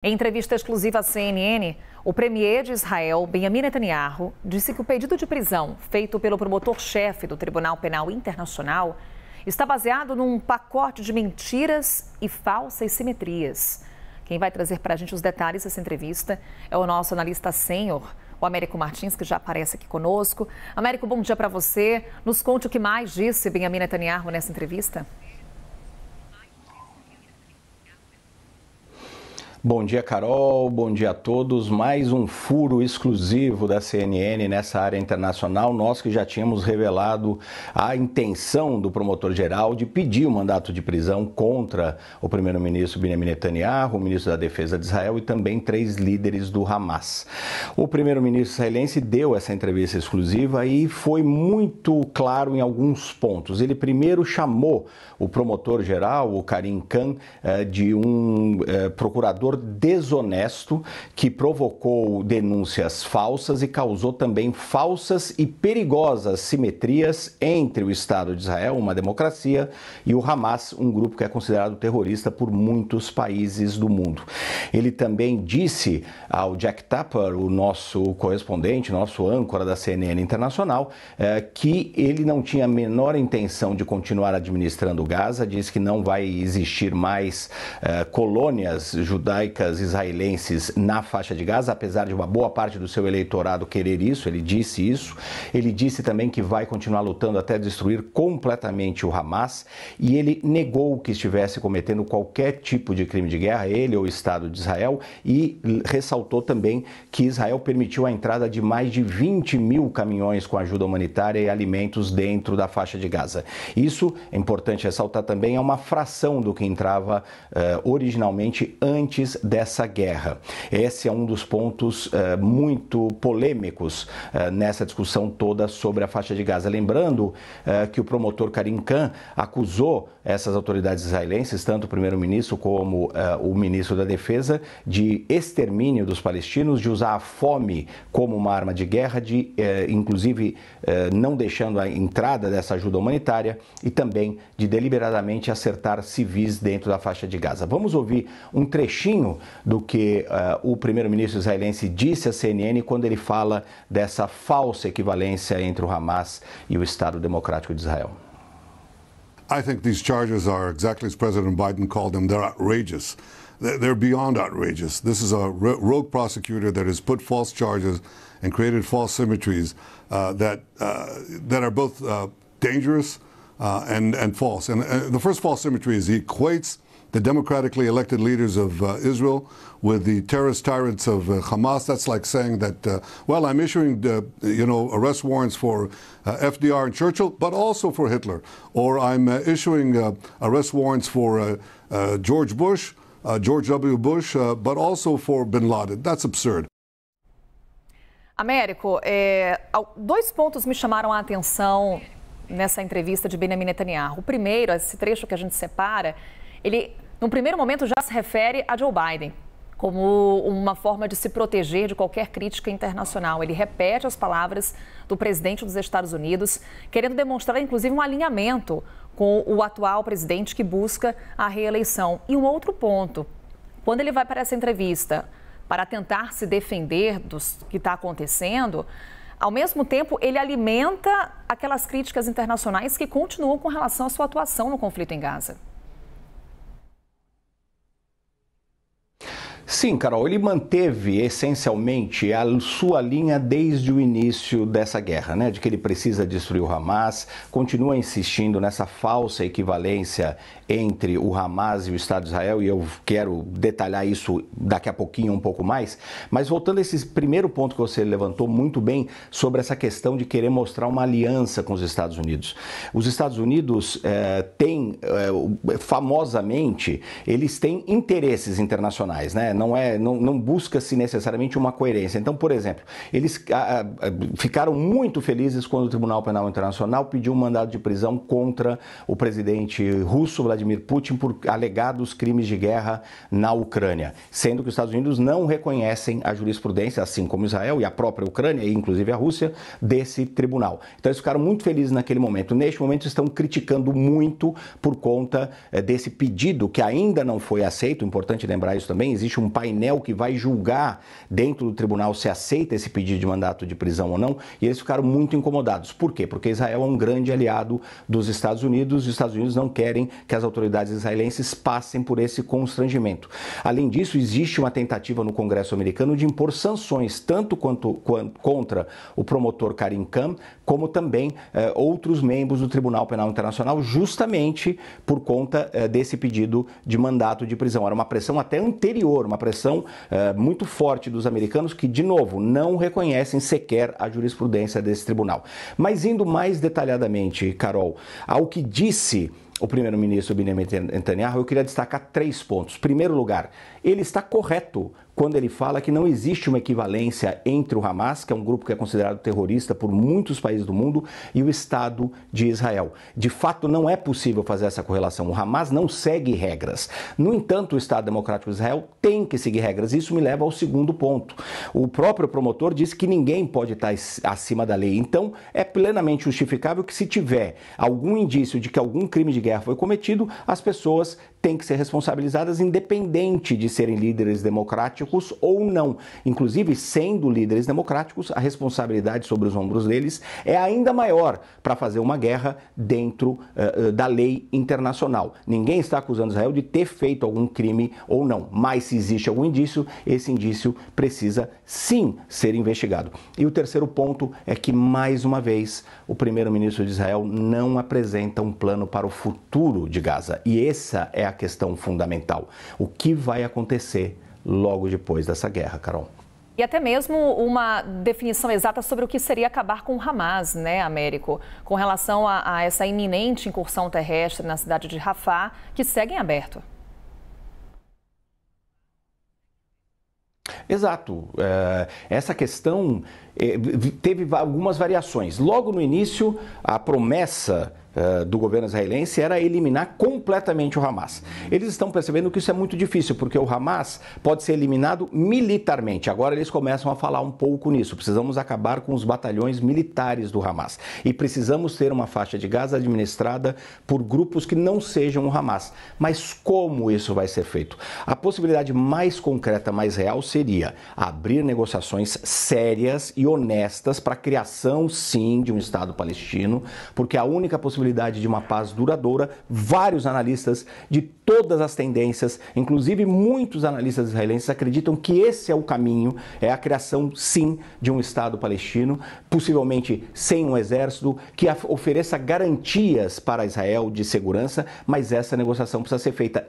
Em entrevista exclusiva à CNN, o premier de Israel, Benjamin Netanyahu, disse que o pedido de prisão feito pelo promotor-chefe do Tribunal Penal Internacional está baseado num pacote de mentiras e falsas simetrias. Quem vai trazer para a gente os detalhes dessa entrevista é o nosso analista sênior, o Américo Martins, que já aparece aqui conosco. Américo, bom dia para você. Nos conte o que mais disse Benjamin Netanyahu nessa entrevista. Bom dia, Carol. Bom dia a todos. Mais um furo exclusivo da CNN nessa área internacional. Nós que já tínhamos revelado a intenção do promotor-geral de pedir o mandato de prisão contra o primeiro-ministro Benjamin Netanyahu, o ministro da Defesa de Israel e também 3 líderes do Hamas. O primeiro-ministro israelense deu essa entrevista exclusiva e foi muito claro em alguns pontos. Ele primeiro chamou o promotor-geral, o Karim Khan, de um procurador desonesto que provocou denúncias falsas e causou também falsas e perigosas simetrias entre o Estado de Israel, uma democracia, e o Hamas, um grupo que é considerado terrorista por muitos países do mundo. Ele também disse ao Jack Tapper, o nosso correspondente, nosso âncora da CNN Internacional, que ele não tinha a menor intenção de continuar administrando Gaza, disse que não vai existir mais colônias judaicas israelenses na faixa de Gaza, apesar de uma boa parte do seu eleitorado querer isso, ele disse isso. Ele disse também que vai continuar lutando até destruir completamente o Hamas e ele negou que estivesse cometendo qualquer tipo de crime de guerra, ele ou o Estado de Israel, e ressaltou também que Israel permitiu a entrada de mais de 20 mil caminhões com ajuda humanitária e alimentos dentro da faixa de Gaza. Isso, é importante ressaltar também, é uma fração do que entrava originalmente antes dessa guerra. Esse é um dos pontos muito polêmicos nessa discussão toda sobre a faixa de Gaza. Lembrando que o promotor Karim Khan acusou essas autoridades israelenses, tanto o primeiro-ministro como o ministro da Defesa, de extermínio dos palestinos, de usar a fome como uma arma de guerra, de inclusive não deixando a entrada dessa ajuda humanitária e também de deliberadamente acertar civis dentro da faixa de Gaza. Vamos ouvir um trechinho do que o primeiro-ministro israelense disse à CNN quando ele fala dessa falsa equivalência entre o Hamas e o Estado Democrático de Israel. I think these charges are exactly as President Biden called them. They're outrageous. They're beyond outrageous. This is a rogue prosecutor that has put false charges and created false symmetries that are both dangerous and false. And the first false symmetry is he equates the democratically elected leaders of Israel with the terrorist tyrants of Hamas. That's like saying that, well, I'm issuing, arrest warrants for FDR and Churchill, but also for Hitler. Or I'm issuing arrest warrants for George Bush, George W. Bush, but also for Bin Laden. That's absurd. Américo, 2 pontos me chamaram a atenção nessa entrevista de Benjamin Netanyahu. O primeiro, esse trecho que a gente separa, ele, num primeiro momento, já se refere a Joe Biden como uma forma de se proteger de qualquer crítica internacional. Ele repete as palavras do presidente dos Estados Unidos, querendo demonstrar, inclusive, um alinhamento com o atual presidente que busca a reeleição. E um outro ponto, quando ele vai para essa entrevista para tentar se defender do que está acontecendo, ao mesmo tempo, ele alimenta aquelas críticas internacionais que continuam com relação à sua atuação no conflito em Gaza. Sim, Carol, ele manteve essencialmente a sua linha desde o início dessa guerra, né? De que ele precisa destruir o Hamas, continua insistindo nessa falsa equivalência entre o Hamas e o Estado de Israel, e eu quero detalhar isso daqui a pouquinho um pouco mais, mas voltando a esse primeiro ponto que você levantou muito bem sobre essa questão de querer mostrar uma aliança com os Estados Unidos. Os Estados Unidos famosamente, eles têm interesses internacionais, né? Não busca-se necessariamente uma coerência. Então, por exemplo, eles ficaram muito felizes quando o Tribunal Penal Internacional pediu um mandado de prisão contra o presidente russo, Vladimir Putin, por alegados crimes de guerra na Ucrânia, sendo que os Estados Unidos não reconhecem a jurisprudência, assim como Israel e a própria Ucrânia, e inclusive a Rússia, desse tribunal. Então, eles ficaram muito felizes naquele momento. Neste momento, estão criticando muito por conta desse pedido que ainda não foi aceito. Importante lembrar isso também, existe um um painel que vai julgar dentro do tribunal se aceita esse pedido de mandato de prisão ou não, e eles ficaram muito incomodados. Por quê? Porque Israel é um grande aliado dos Estados Unidos, e os Estados Unidos não querem que as autoridades israelenses passem por esse constrangimento. Além disso, existe uma tentativa no Congresso americano de impor sanções tanto contra o promotor Karim Khan, como também outros membros do Tribunal Penal Internacional, justamente por conta desse pedido de mandato de prisão. Era uma pressão até anterior, uma pressão muito forte dos americanos que, de novo, não reconhecem sequer a jurisprudência desse tribunal. Mas indo mais detalhadamente, Carol, ao que disse o primeiro-ministro Benjamin Netanyahu, eu queria destacar 3 pontos. Primeiro lugar, ele está correto quando ele fala que não existe uma equivalência entre o Hamas, que é um grupo que é considerado terrorista por muitos países do mundo, e o Estado de Israel. De fato, não é possível fazer essa correlação. O Hamas não segue regras. No entanto, o Estado Democrático de Israel tem que seguir regras. Isso me leva ao segundo ponto. O próprio promotor disse que ninguém pode estar acima da lei. Então, é plenamente justificável que, se tiver algum indício de que algum crime de guerra foi cometido, as pessoas têm que ser responsabilizadas, independente de serem líderes democráticos ou não. Inclusive, sendo líderes democráticos, a responsabilidade sobre os ombros deles é ainda maior para fazer uma guerra dentro da lei internacional. Ninguém está acusando Israel de ter feito algum crime ou não, mas se existe algum indício, esse indício precisa sim ser investigado. E o terceiro ponto é que, mais uma vez, o primeiro-ministro de Israel não apresenta um plano para o futuro de Gaza. E essa é a questão fundamental. O que vai acontecer logo depois dessa guerra, Carol? E até mesmo uma definição exata sobre o que seria acabar com o Hamas, né, Américo? Com relação a essa iminente incursão terrestre na cidade de Rafah, que segue em aberto. Exato. Essa questão teve algumas variações. Logo no início, a promessa do governo israelense era eliminar completamente o Hamas. Eles estão percebendo que isso é muito difícil, porque o Hamas pode ser eliminado militarmente. Agora eles começam a falar um pouco nisso. Precisamos acabar com os batalhões militares do Hamas. E precisamos ter uma faixa de Gaza administrada por grupos que não sejam o Hamas. Mas como isso vai ser feito? A possibilidade mais concreta, mais real, seria abrir negociações sérias e honestas para a criação, sim, de um Estado palestino, porque a única possibilidade de uma paz duradoura, vários analistas de todas as tendências, inclusive muitos analistas israelenses, acreditam que esse é o caminho, é a criação, sim, de um Estado palestino, possivelmente sem um exército, que ofereça garantias para Israel de segurança, mas essa negociação precisa ser feita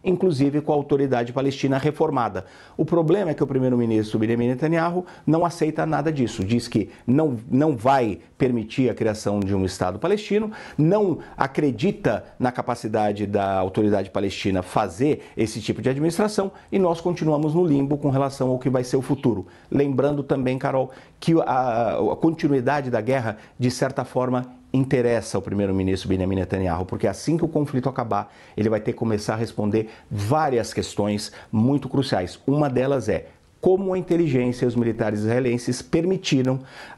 inclusive com a autoridade palestina reformada. O problema é que o primeiro-ministro Benjamin Netanyahu não aceita nada disso. Diz que não vai permitir a criação de um Estado palestino, não acredita na capacidade da autoridade palestina fazer esse tipo de administração, e nós continuamos no limbo com relação ao que vai ser o futuro. Lembrando também, Carol, que a continuidade da guerra, de certa forma, interessa ao primeiro-ministro Benjamin Netanyahu, porque assim que o conflito acabar, ele vai ter que começar a responder várias questões muito cruciais. Uma delas é como a inteligência e os militares israelenses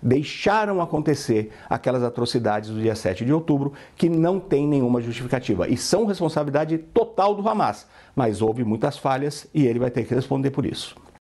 deixaram acontecer aquelas atrocidades do dia 7 de outubro, que não tem nenhuma justificativa e são responsabilidade total do Hamas, mas houve muitas falhas e ele vai ter que responder por isso.